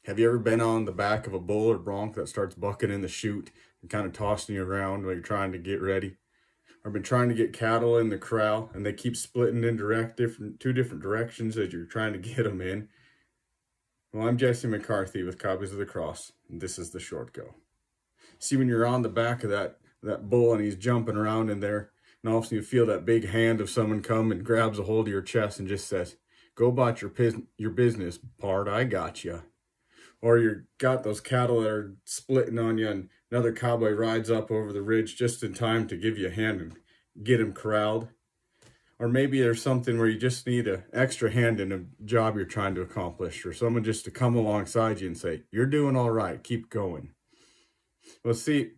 Have you ever been on the back of a bull or bronc that starts bucking in the chute and kind of tossing you around while you're trying to get ready? Or been trying to get cattle in the corral and they keep splitting in two different directions as you're trying to get them in? Well, I'm Jesse McCarthy with Copies of the Cross, and this is the short go. See, when you're on the back of that bull and he's jumping around in there, and all of a sudden you feel that big hand of someone come and grabs a hold of your chest and just says, "Go about your business, pard, I got you." Or you got those cattle that are splitting on you and another cowboy rides up over the ridge just in time to give you a hand and get him corralled. Or maybe there's something where you just need an extra hand in a job you're trying to accomplish, or someone just to come alongside you and say, "You're doing all right, keep going." Well, see,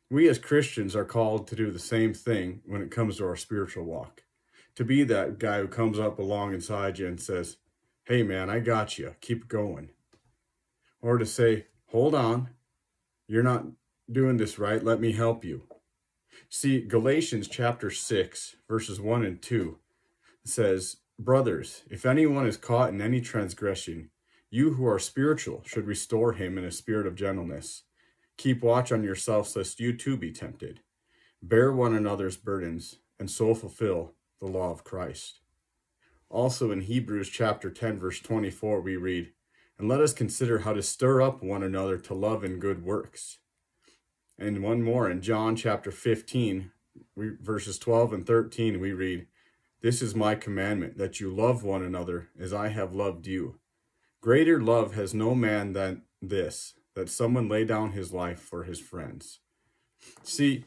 we as Christians are called to do the same thing when it comes to our spiritual walk. To be that guy who comes up alongside you and says, "Hey man, I got you, keep going." Or to say, "Hold on, you're not doing this right, let me help you." See, Galatians chapter 6, verses 1 and 2 says, "Brothers, if anyone is caught in any transgression, you who are spiritual should restore him in a spirit of gentleness. Keep watch on yourselves lest you too be tempted. Bear one another's burdens, and so fulfill the law of Christ." Also in Hebrews chapter 10, verse 24, we read, "And let us consider how to stir up one another to love and good works." And one more in John chapter 15, verses 12 and 13, we read, "This is my commandment, that you love one another as I have loved you. Greater love has no man than this, that someone lay down his life for his friends." See,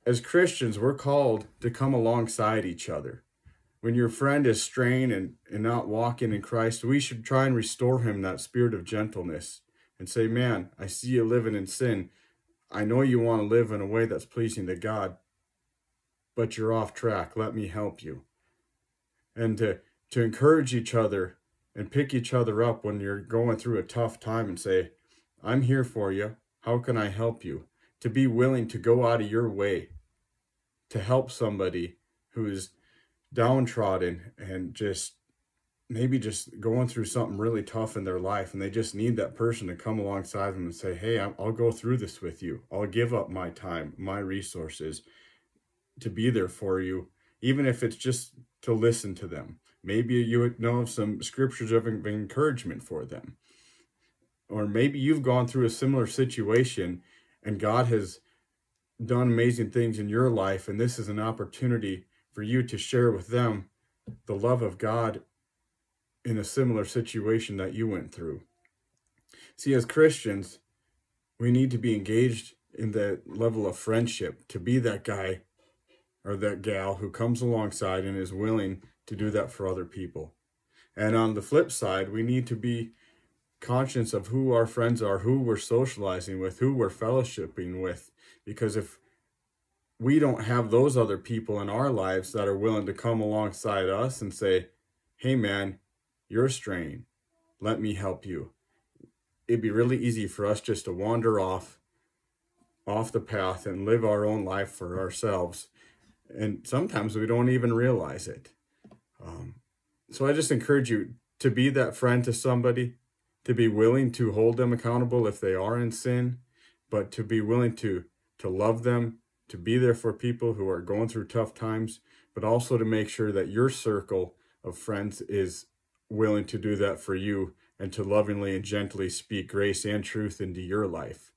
as Christians, we're called to come alongside each other. When your friend is straying and not walking in Christ, we should try and restore him that spirit of gentleness and say, "Man, I see you living in sin. I know you want to live in a way that's pleasing to God, but you're off track. Let me help you." And to encourage each other and pick each other up when you're going through a tough time and say, "I'm here for you. How can I help you?" To be willing to go out of your way to help somebody who is downtrodden and maybe just going through something really tough in their life, and they just need that person to come alongside them and say, "Hey, I'll go through this with you. I'll give up my time, my resources to be there for you," even if it's just to listen to them. Maybe you would know of some scriptures of encouragement for them. Or maybe you've gone through a similar situation and God has done amazing things in your life, and this is an opportunity for you to share with them the love of God in a similar situation that you went through. See, as Christians, we need to be engaged in that level of friendship, to be that guy or that gal who comes alongside and is willing to do that for other people. And on the flip side, we need to be conscious of who our friends are, who we're socializing with, who we're fellowshipping with, because if we don't have those other people in our lives that are willing to come alongside us and say, "Hey man, you're straying, let me help you," it'd be really easy for us just to wander off the path and live our own life for ourselves. And sometimes we don't even realize it. So I just encourage you to be that friend to somebody, to be willing to hold them accountable if they are in sin, but to be willing to love them, to be there for people who are going through tough times, but also to make sure that your circle of friends is willing to do that for you and to lovingly and gently speak grace and truth into your life.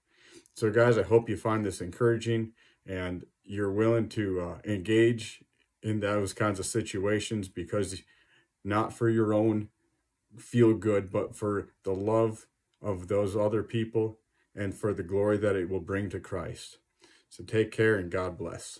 So guys, I hope you find this encouraging and you're willing to engage in those kinds of situations, because not for your own feel good, but for the love of those other people and for the glory that it will bring to Christ. So take care and God bless.